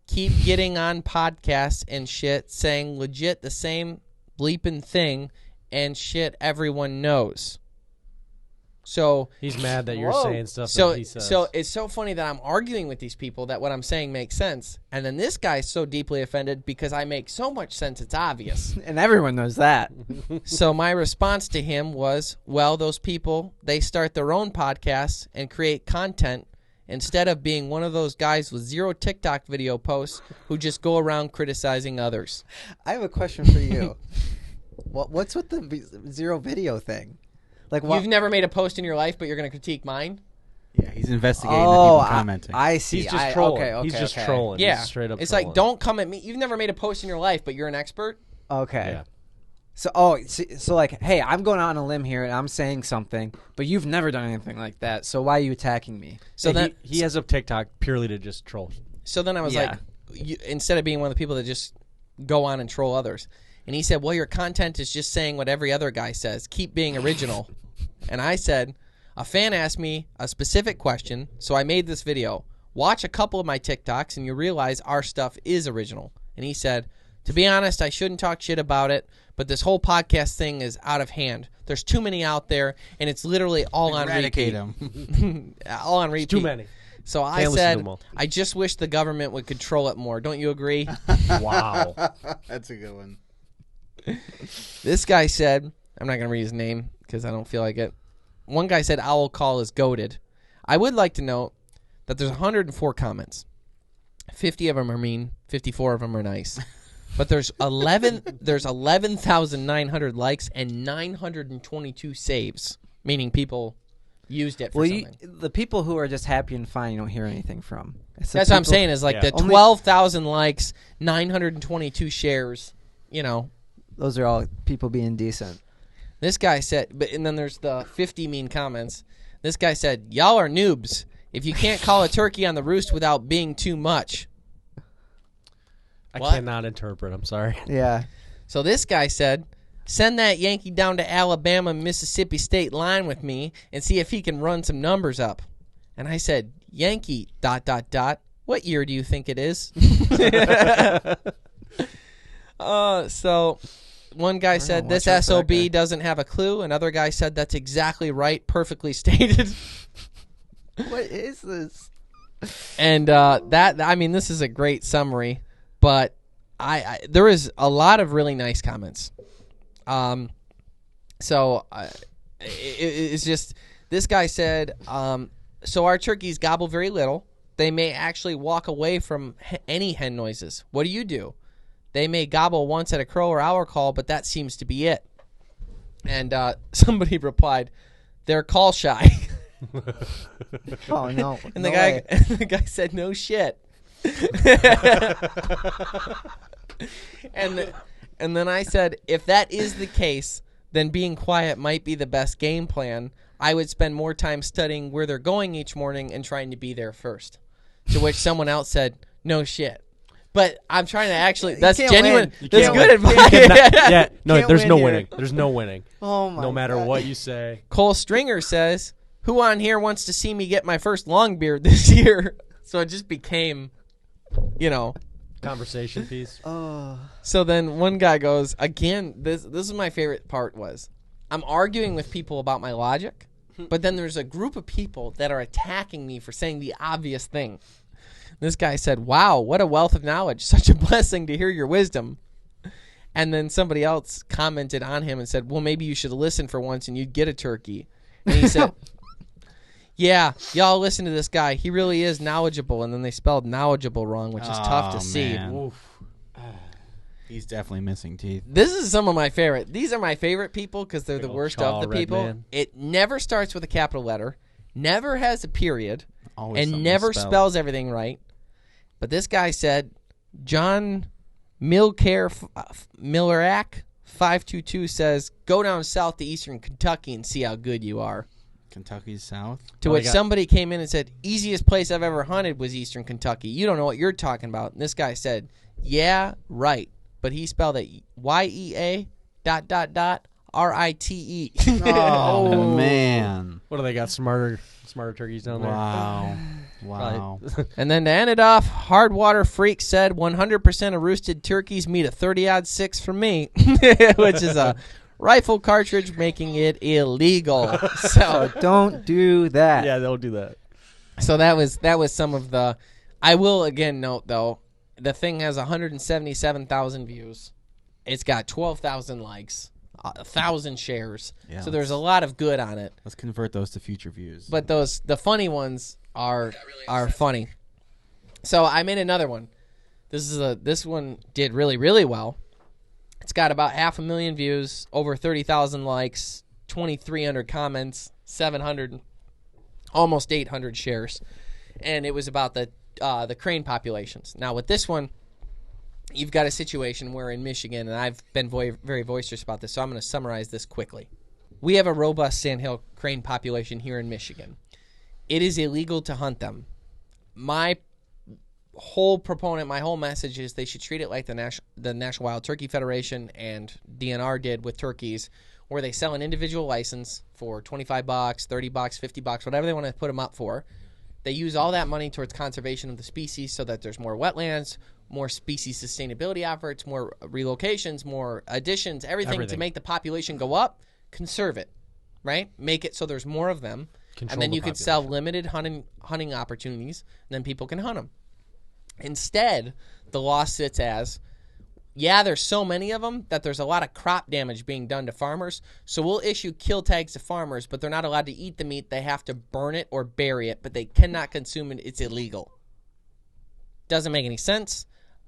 keep getting on podcasts and shit saying legit the same bleeping thing and shit everyone knows. So He's mad that you're Whoa. saying stuff So that he says. so it's so funny that I'm arguing with these people that what I'm saying makes sense, and then this guy's so deeply offended because I make so much sense it's obvious. And everyone knows that. So my response to him was, well, those people, they start their own podcasts and create content instead of being one of those guys with 0 TikTok video posts who just go around criticizing others. I have a question for you. What's with the 0 video thing? Like, what? You've never made a post in your life, but you're going to critique mine? Yeah, he's investigating the Oh, people commenting. I see. He's just trolling. Okay, He's just okay. trolling. Yeah. He's straight up It's trolling. like, don't come at me. You've never made a post in your life, but you're an expert? Okay. Yeah. So like, hey, I'm going out on a limb here and I'm saying something, but you've never done anything like that. So why are you attacking me? So Yeah, then he has a TikTok purely to just troll. So then I was Yeah. like, instead of being one of the people that just go on and troll others. And he said, well, your content is just saying what every other guy says. Keep being original. And I said, a fan asked me a specific question, so I made this video. Watch a couple of my TikToks and you realize our stuff is original. And he said, to be honest, I shouldn't talk shit about it, but this whole podcast thing is out of hand. There's too many out there, and it's literally all on Eradicate repeat. him. All on repeat. Too many. So I Can't listen to said, them all. I just wish the government would control it more. Don't you agree? Wow. That's a good one. This guy said, I'm not going to read his name because I don't feel like it. One guy said owl call is goated. I would like to note that there's 104 comments. 50 of them are mean, 54 of them are nice. But there's 11,900 likes and 922 saves, meaning people used it for Well, something. the people who are just happy and fine, you don't hear anything from. It's the That's what I'm people- saying is like Yeah. the Only- 12,000 likes, 922 shares, you know. Those are all people being decent. This guy said, and then there's the 50 mean comments. This guy said, y'all are noobs. If you can't call a turkey on the roost without being too much. I What? cannot interpret. I'm sorry. Yeah. So this guy said, send that Yankee down to Alabama, Mississippi state line with me and see if he can run some numbers up. And I said, Yankee, ... What year do you think it is? So one guy said, this watch out for that SOB guy. doesn't have a clue. Another guy said, that's exactly right, perfectly stated. What is this? And this is a great summary, but there is a lot of really nice comments. It's just, this guy said, so our turkeys gobble very little. They may actually walk away from any hen noises. What do? They may gobble once at a crow or owl call, but that seems to be it. And somebody replied, they're call shy. Oh no! And no the guy way. the guy said, no shit. and then I said, if that is the case, then being quiet might be the best game plan. I would spend more time studying where they're going each morning and trying to be there first. To which someone else said, no shit. But I'm trying to actually, that's can't genuine. win. You That's can't good win. advice. No, Can't there's win no here. winning. There's no winning. Oh my! No matter God. what you say. Cole Stringer says, who on here wants to see me get my first long beard this year? So it just became, Conversation piece. So then one guy goes, again, this is my favorite part was, I'm arguing with people about my logic, but then there's a group of people that are attacking me for saying the obvious thing. This guy said, wow, what a wealth of knowledge. Such a blessing to hear your wisdom. And then somebody else commented on him and said, well, maybe you should listen for once and you'd get a turkey. And he said, yeah, y'all listen to this guy. He really is knowledgeable. And then they spelled knowledgeable wrong, which is tough to see. He's definitely missing teeth. This is some of my favorite. These are my favorite people because they're the worst of the red people. man. It never starts with a capital letter, never has a period, Always and something never to spell. spells everything right. But this guy said, John Millerack 522 says, go down south to eastern Kentucky and see how good you are. Kentucky's south. To which somebody came in and said, easiest place I've ever hunted was eastern Kentucky. You don't know what you're talking about. And this guy said, yeah, right. But he spelled it YEA ... RITE. Oh, man. What do they got? Smarter turkeys down there. Wow. And then to end it off, Hardwater Freak said 100% of roosted turkeys meet a 30-odd 6 from me, which is a rifle cartridge, making it illegal. So Don't do that. Yeah, they'll do that. So that was some of the. I will again note though, the thing has 177,000 views. It's got 12,000 likes, 1,000 shares. Yeah, So there's a lot of good on it. Let's convert those to future views. But the funny ones are funny. So I made another one. This one did really, really well. It's got about 500,000 views, over 30,000 likes, 2,300 comments, 700, almost 800 shares, and it was about the crane populations. Now with this one, you've got a situation where in Michigan, and I've been very boisterous about this, so I'm going to summarize this quickly. We have a robust sandhill crane population here in Michigan. It is illegal to hunt them. My whole message is they should treat it like the National Wild Turkey Federation and DNR did with turkeys, where they sell an individual license for $25, $30, $50, whatever they want to put them up for. They use all that money towards conservation of the species so that there's more wetlands, more species sustainability efforts, more relocations, more additions, everything to make the population go up. Conserve it, right? Make it so there's more of them. And then you could sell limited hunting opportunities, and then people can hunt them. Instead, the law sits as, there's so many of them that there's a lot of crop damage being done to farmers, so we'll issue kill tags to farmers, but they're not allowed to eat the meat. They have to burn it or bury it, but they cannot consume it. It's illegal. Doesn't make any sense.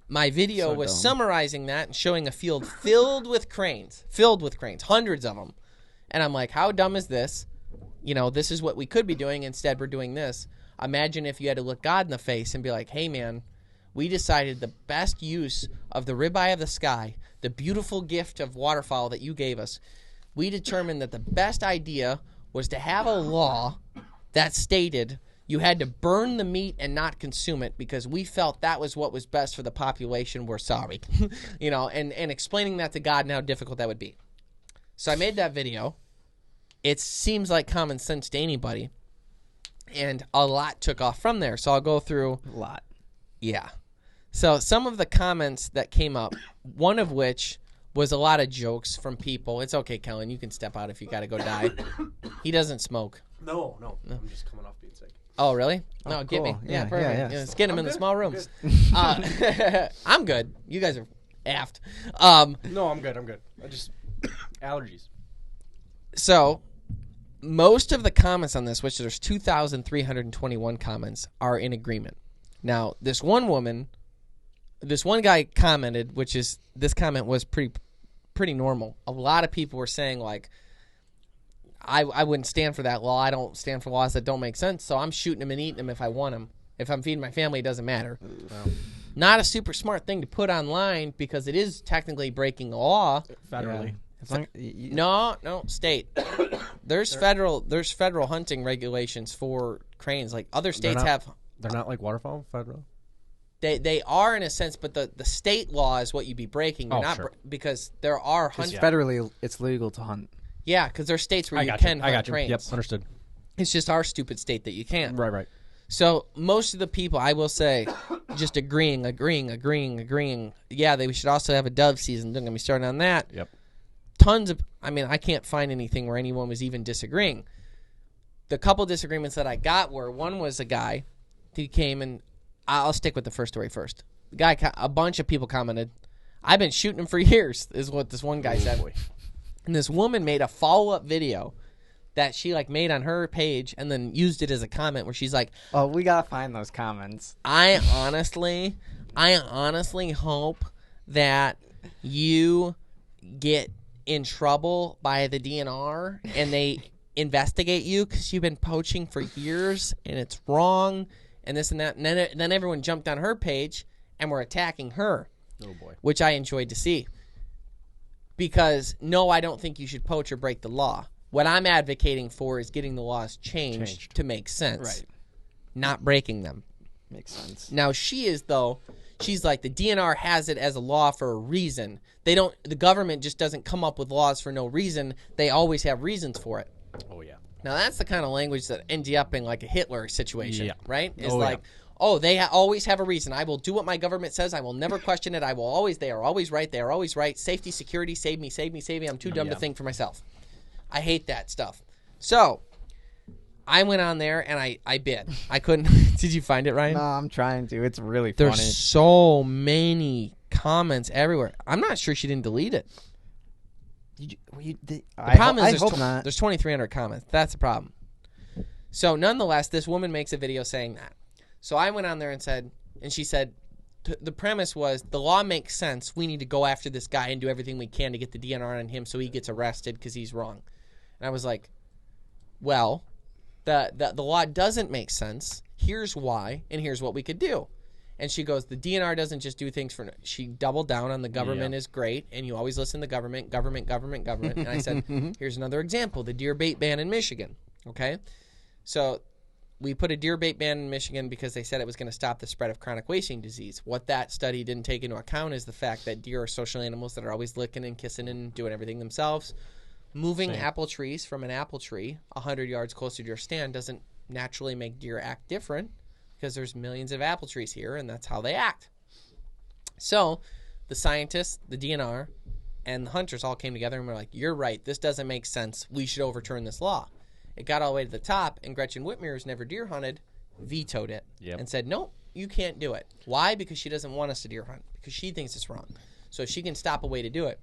My video was summarizing that and showing a field filled with cranes, hundreds of them. And I'm like, how dumb is this? This is what we could be doing. Instead, we're doing this. Imagine if you had to look God in the face and be like, hey, man, we decided the best use of the ribeye of the sky, the beautiful gift of waterfowl that you gave us, we determined that the best idea was to have a law that stated you had to burn the meat and not consume it because we felt that was what was best for the population. We're sorry. And explaining that to God and how difficult that would be. So I made that video. It seems like common sense to anybody. And a lot took off from there. So I'll go through. A lot. Yeah. So some of the comments that came up, one of which was a lot of jokes from people. It's okay, Kellen. You can step out if you got to go die. He doesn't smoke. No. I'm just coming off being sick. Oh, really? No, get me. cool. Yeah, Yeah, perfect. yeah. Let's get him in the small rooms. I'm good. You guys are aft. No, I'm good. I just allergies. So most of the comments on this, which there's 2,321 comments, are in agreement. Now, this one guy commented, this comment was pretty normal. A lot of people were saying, like, I wouldn't stand for that law. I don't stand for laws that don't make sense, so I'm shooting them and eating them if I want them. If I'm feeding my family, it doesn't matter. Wow. Not a super smart thing to put online because it is technically breaking the law. Federally. No, state. There's federal hunting regulations for cranes. Like other states have. They're not like waterfowl federal. They are in a sense, but the state law is what you'd be breaking. You're not because there are hunting. Federally, it's legal to hunt. Yeah, because there's states where you I can got hunt you. cranes. Yep, understood. It's just our stupid state that you can't. Right. So most of the people, I will say, just agreeing. Yeah, they should also have a dove season. Don't get me started on that. Yep. Tons of, I can't find anything where anyone was even disagreeing. The couple disagreements that I got were, one was a guy who came, and I'll stick with the first story first. The guy, a bunch of people commented, I've been shooting him for years, is what this one guy said. And this woman made a follow-up video that she made on her page and then used it as a comment where she's like, Oh, we gotta find those comments. I honestly hope that you get in trouble by the DNR and they investigate you because you've been poaching for years and it's wrong and this and that. And then everyone jumped on her page and were attacking her. Oh, boy. Which I enjoyed to see. Because, no, I don't think you should poach or break the law. What I'm advocating for is getting the laws changed to make sense. Right. Not breaking them. Makes sense. Now, she's like, the DNR has it as a law for a reason. The government just doesn't come up with laws for no reason. They always have reasons for it. Oh, yeah. Now, that's the kind of language that ends you up in like a Hitler situation, right? It's yeah. Always have a reason. I will do what my government says. I will never question it. They are always right. They are always right. Safety, security, save me. I'm too dumb to think for myself. I hate that stuff. So, I went on there and I bid. I couldn't. Did you find it, Ryan? No, I'm trying to. It's really funny. There's so many comments everywhere. I'm not sure she didn't delete it. The problem is there's 2,300 comments. That's the problem. So, nonetheless, this woman makes a video saying that. So, I went on there and she said, the premise was, the law makes sense. We need to go after this guy and do everything we can to get the DNR on him so he gets arrested because he's wrong. And I was like, well, the law doesn't make sense. Here's why, and here's what we could do. And she goes, the DNR doesn't just do things for... She doubled down on the government is great, and you always listen to government. And I said, here's another example, the deer bait ban in Michigan. Okay? So we put a deer bait ban in Michigan because they said it was going to stop the spread of chronic wasting disease. What that study didn't take into account is the fact that deer are social animals that are always licking and kissing and doing everything themselves. Moving apple trees from an apple tree 100 yards closer to your stand doesn't naturally make deer act different because there's millions of apple trees here, and that's how they act. So the scientists, the DNR, and the hunters all came together and were like, you're right, this doesn't make sense. We should overturn this law. It got all the way to the top, and Gretchen Whitmer, who's never deer hunted, vetoed it and said, no, you can't do it. Why? Because she doesn't want us to deer hunt, because she thinks it's wrong. So she can stop a way to do it.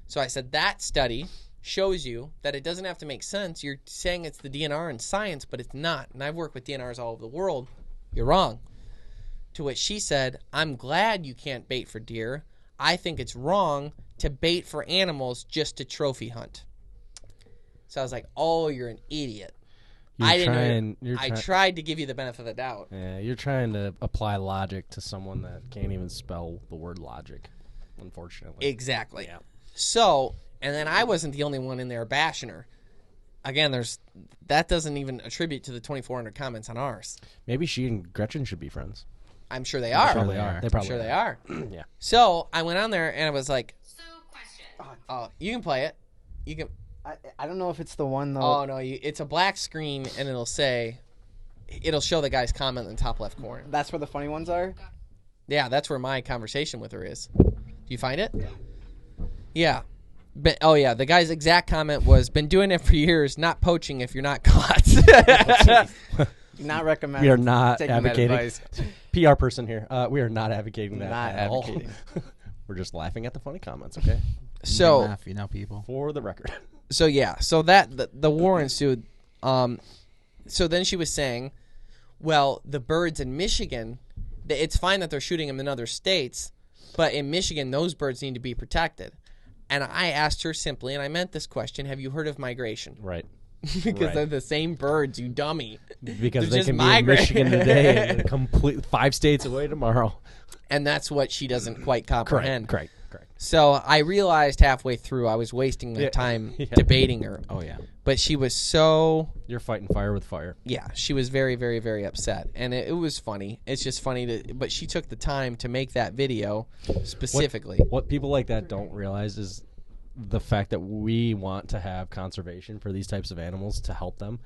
So I said, that study shows you that it doesn't have to make sense. You're saying it's the DNR and science, but it's not. And I've worked with DNRs all over the world. You're wrong. To which she said, I'm glad you can't bait for deer. I think it's wrong to bait for animals just to trophy hunt. So I was like, oh, you're an idiot. I tried to give you the benefit of the doubt. Yeah, you're trying to apply logic to someone that can't even spell the word logic, unfortunately. Exactly. Yeah. So... And then I wasn't the only one in there bashing her. Again, that doesn't even attribute to the 2,400 comments on ours. Maybe she and Gretchen should be friends. I'm sure they are. They probably are. I'm sure they are. Yeah. So I went on there and I was like, question. Oh, you can play it. You can. I don't know if it's the one though. Oh no, it's a black screen and it'll show the guy's comment in the top left corner. That's where the funny ones are. Yeah, that's where my conversation with her is. Do you find it? Yeah. The guy's exact comment was, been doing it for years, not poaching if you're not caught. Not recommended. We are not taking advocating. that advice. PR person here. We are not advocating that Not at all. advocating. We're just laughing at the funny comments, okay? So, laugh, people. For the record. So yeah, so the war ensued. So then she was saying, well, the birds in Michigan, it's fine that they're shooting them in other states, but in Michigan, those birds need to be protected. And I asked her simply, and I meant this question, have you heard of migration? Right. Because they're the same birds, you dummy. Because They're they can just be in Michigan today and complete 5 states away tomorrow. And that's what she doesn't quite comprehend. Correct. So I realized halfway through I was wasting my time debating her. Oh, yeah. But she was so... You're fighting fire with fire. Yeah, she was very, very, very upset. And it was funny. It's just funny but she took the time to make that video specifically. What people like that don't realize is the fact that we want to have conservation for these types of animals to help them.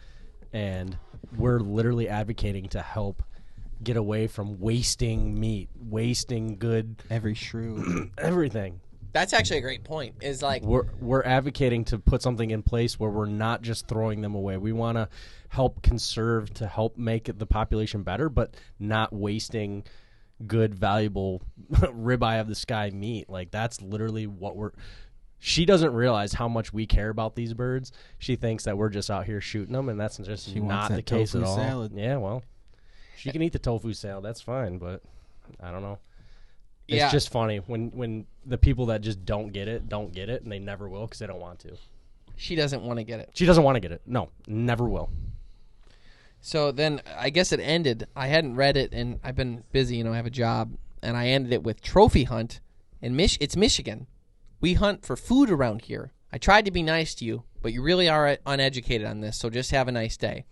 and we're literally advocating to help get away from wasting meat, wasting good Every shrew. everything. That's actually a great point. Is like We're advocating to put something in place where we're not just throwing them away. We want to help conserve to help make the population better, but not wasting good, valuable ribeye of the sky meat. Like, that's literally what we're. She doesn't realize how much we care about these birds. She thinks that we're just out here shooting them, and that's just She wants not that the case at tofu all. salad. Yeah, well, she can eat the tofu salad. That's fine, but I don't know. It's Yeah. just funny when the people that just don't get it, and they never will because they don't want to. she doesn't want to get it. She doesn't want to get it. No, never will. So then I guess it ended. I hadn't read it, and I've been busy. I have a job, and I ended it with trophy hunt. It's Michigan. We hunt for food around here. I tried to be nice to you, but you really are uneducated on this, so just have a nice day.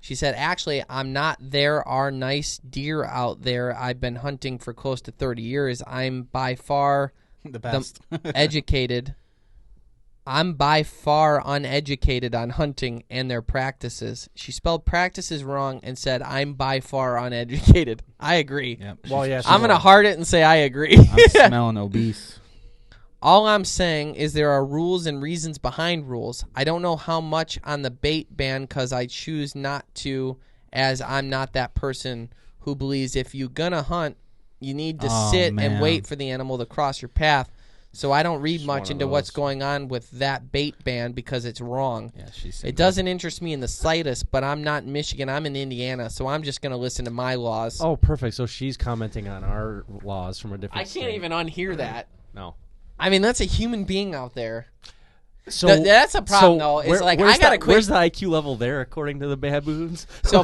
She said, actually, I'm not. There are nice deer out there. I've been hunting for close to 30 years. I'm by far The best. educated. I'm by far uneducated on hunting and their practices. She spelled practices wrong and said, I'm by far uneducated. I agree. Yep. Well, yeah, I'm going to heart it and say I agree. I'm smelling obese. All I'm saying is there are rules and reasons behind rules. I don't know how much on the bait ban because I choose not to, as I'm not that person who believes if you're going to hunt, you need to sit and man. wait for the animal to cross your path. So I don't read She's much one of into what's those. going on with that bait ban because it's wrong. Yeah, she's. It doesn't interest me in the slightest, but I'm not in Michigan. I'm in Indiana, so I'm just going to listen to my laws. Oh, perfect. So she's commenting on our laws from a different I can't state. even unhear that. No. I mean, that's a human being out there. So That's a problem, though. It's like, I gotta quit. Where's the IQ level there, according to the baboons? So,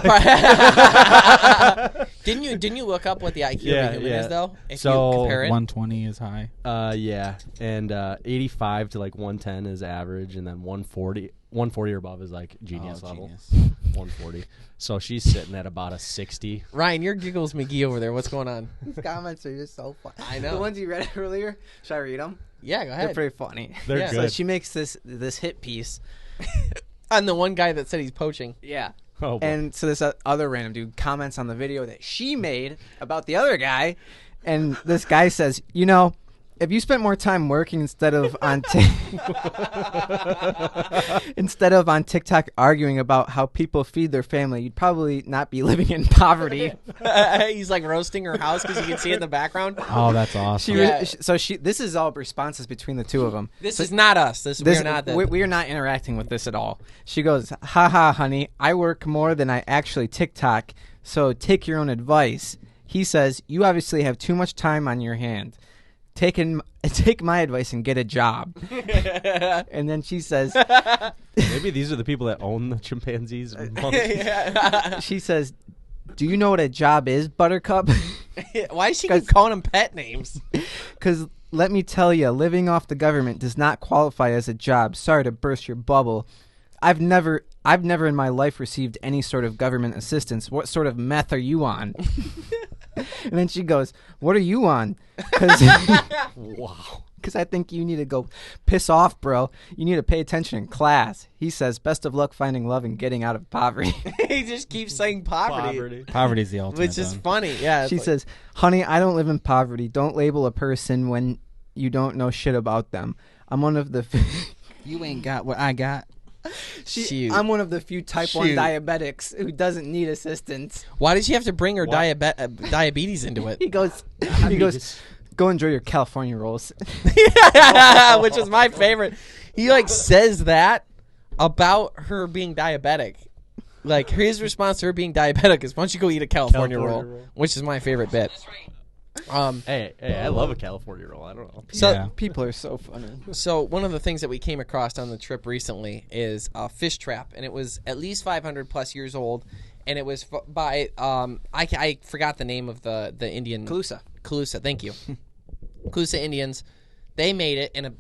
didn't you look up what the IQ of a human is though? If So, you compare it, 120 is high. Yeah, and 85 to like 110 is average, and then 140 or above is like genius level. Genius. 140. So she's sitting at about a 60. Ryan, you're Giggles McGee over there. What's going on? These comments are just so funny. I know. The ones you read earlier, should I read them? Yeah, go They're ahead. pretty funny. They're Yeah. So good. she makes this hit piece. I'm the one guy that said he's poaching. Yeah. Oh, boy. And so this other random dude comments on the video that she made about the other guy, and this guy says, if you spent more time working instead of on TikTok arguing about how people feed their family, you'd probably not be living in poverty. He's like roasting her house because you can see it in the background. Oh, that's awesome. This is all responses between the two of them. This is not us. We are not. We are not interacting with this at all. She goes, haha, honey, I work more than I actually TikTok, so take your own advice. He says, you obviously have too much time on your hand. Take my advice and get a job. And then she says, Maybe these are the people that own the chimpanzees. and monkeys. she says, do you know what a job is, Buttercup? Why is she keep calling him pet names? Because let me tell you, living off the government does not qualify as a job. Sorry to burst your bubble. I've never in my life received any sort of government assistance. What sort of meth are you on? And then she goes, what are you on? Wow. Because I think you need to go piss off, bro. You need to pay attention in class. He says, best of luck finding love and getting out of poverty. He just keeps saying poverty. Poverty's the ultimate. Which is then. funny. Yeah. She says, honey, I don't live in poverty. Don't label a person when you don't know shit about them. I'm one of the... You ain't got what I got. Shoot. I'm one of the few type 1 Shoot. diabetics who doesn't need assistance. Why did she have to bring her diabetes into it? He goes, go enjoy your California rolls. Which is my favorite. He says that about her being diabetic. Like his response to her being diabetic is, "Why don't you go eat a California roll?" Which is my favorite bit. Hey, I love a California roll. I don't know. So Yeah. People are so funny. So one of the things that we came across on the trip recently is a fish trap, and it was at least 500 plus years old, and it was by I forgot the name of the Indian Calusa. Thank you, Calusa Indians. They made it in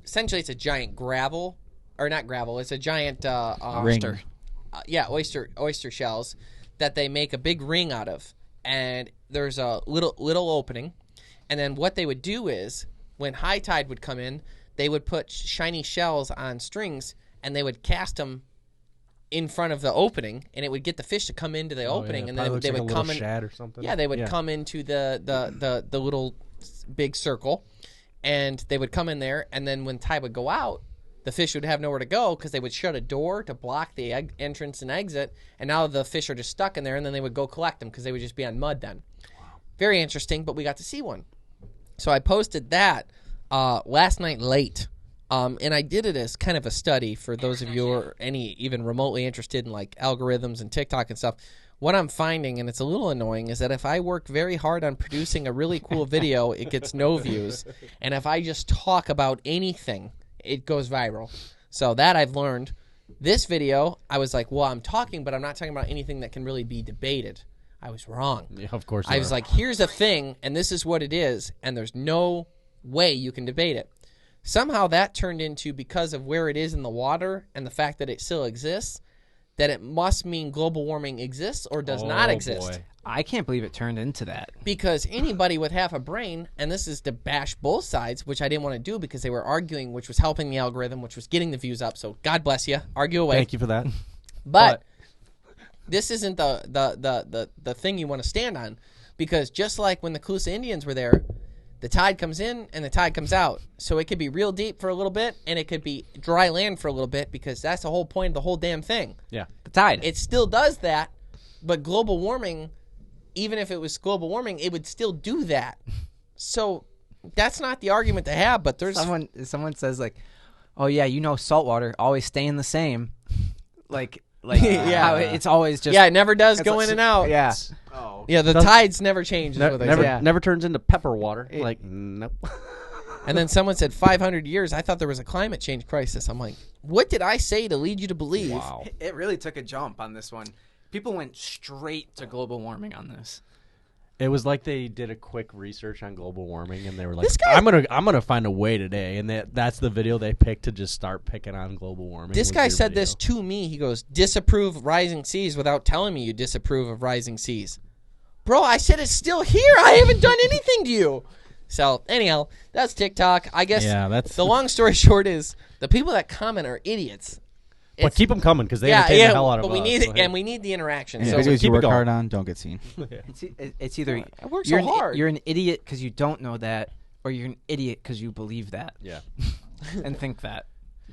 essentially it's a giant gravel or not gravel. It's a giant Ring. oyster shells that they make a big ring out of, and there's a little opening, and then what they would do is when high tide would come in, they would put shiny shells on strings and they would cast them in front of the opening, and it would get the fish to come into the opening, and then they would come in. Shad or something. Yeah, they would come into the little big circle, and they would come in there, and then when tide would go out, the fish would have nowhere to go because they would shut a door to block the entrance and exit, and now the fish are just stuck in there, and then they would go collect them because they would just be on mud then. Wow. Very interesting, but we got to see one. So I posted that last night late, and I did it as kind of a study for those of you who are even remotely interested in like algorithms and TikTok and stuff. What I'm finding, and it's a little annoying, is that if I work very hard on producing a really cool video, it gets no views, and if I just talk about anything, it goes viral. So that I've learned. This video, I was like, well, I'm talking, but I'm not talking about anything that can really be debated. I was wrong. Yeah, of course. I was like, here's a thing, and this is what it is, and there's no way you can debate it. Somehow that turned into, because of where it is in the water and the fact that it still exists, that it must mean global warming exists or does not exist. Boy. I can't believe it turned into that. Because anybody with half a brain, and this is to bash both sides, which I didn't want to do because they were arguing, which was helping the algorithm, which was getting the views up. So God bless you. Argue away. Thank you for that. But this isn't the thing you want to stand on, because just like when the Calusa Indians were there, the tide comes in and the tide comes out. So it could be real deep for a little bit, and it could be dry land for a little bit, because that's the whole point of the whole damn thing. Yeah. The tide. It still does that, but global warming, even if it was global warming, it would still do that. So that's not the argument to have, but there's... Someone says, like, oh, yeah, saltwater always staying the same. Like Yeah. how it's always just... Yeah, it never does go in and out. Yeah. Yeah, the tides never change, is what they say. Never turns into pepper water. Like, nope. And then someone said 500 years. I thought there was a climate change crisis. I'm like, what did I say to lead you to believe? Wow. It really took a jump on this one. People went straight to global warming on this. It was like they did a quick research on global warming, and they were like, This guy- "I'm gonna find a way today," and that's the video they picked to just start picking on global warming. This was guy your said video. this to me. He goes, disapprove rising seas without telling me you disapprove of rising seas. Bro, I said it's still here. I haven't done anything to you. So, anyhow, that's TikTok. I guess the long story short is the people that comment are idiots. But keep them coming because they entertain the hell out of but us. we need the interaction. Yeah, So videos keep you it work going. hard on don't get seen. It's either I work you're so hard. you're an idiot because you don't know that, or you're an idiot because you believe that Yeah. and think that.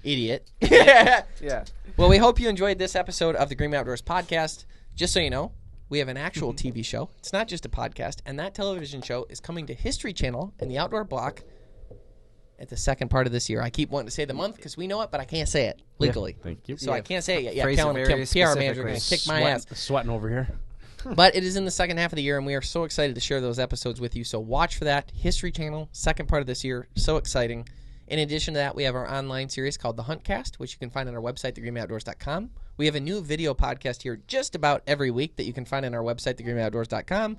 Idiot. Yeah. Well, we hope you enjoyed this episode of the Green Outdoors podcast. Just so you know, we have an actual TV show. It's not just a podcast, and that television show is coming to History Channel in the Outdoor Block at the second part of this year. I keep wanting to say the month because we know it, but I can't say it legally. Thank you. So I can't say it yet. Yeah, Phrase it Kellen, very PR manager, going to specifically. kick my ass. Sweating over here. But it is in the second half of the year, and we are so excited to share those episodes with you. So watch for that. History Channel, second part of this year. So exciting. In addition to that, we have our online series called The Huntcast, which you can find on our website, thegreenoutdoors.com. We have a new video podcast here just about every week that you can find on our website, thegreenoutdoors.com.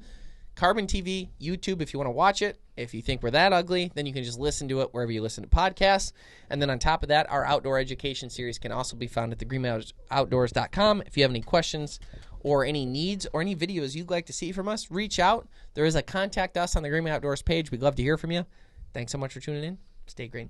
Carbon TV, YouTube, if you want to watch it. If you think we're that ugly, then you can just listen to it wherever you listen to podcasts. And then on top of that, our outdoor education series can also be found at thegreenoutdoors.com. If you have any questions or any needs or any videos you'd like to see from us, reach out. There is a Contact Us on the Green Outdoors page. We'd love to hear from you. Thanks so much for tuning in. Stay green.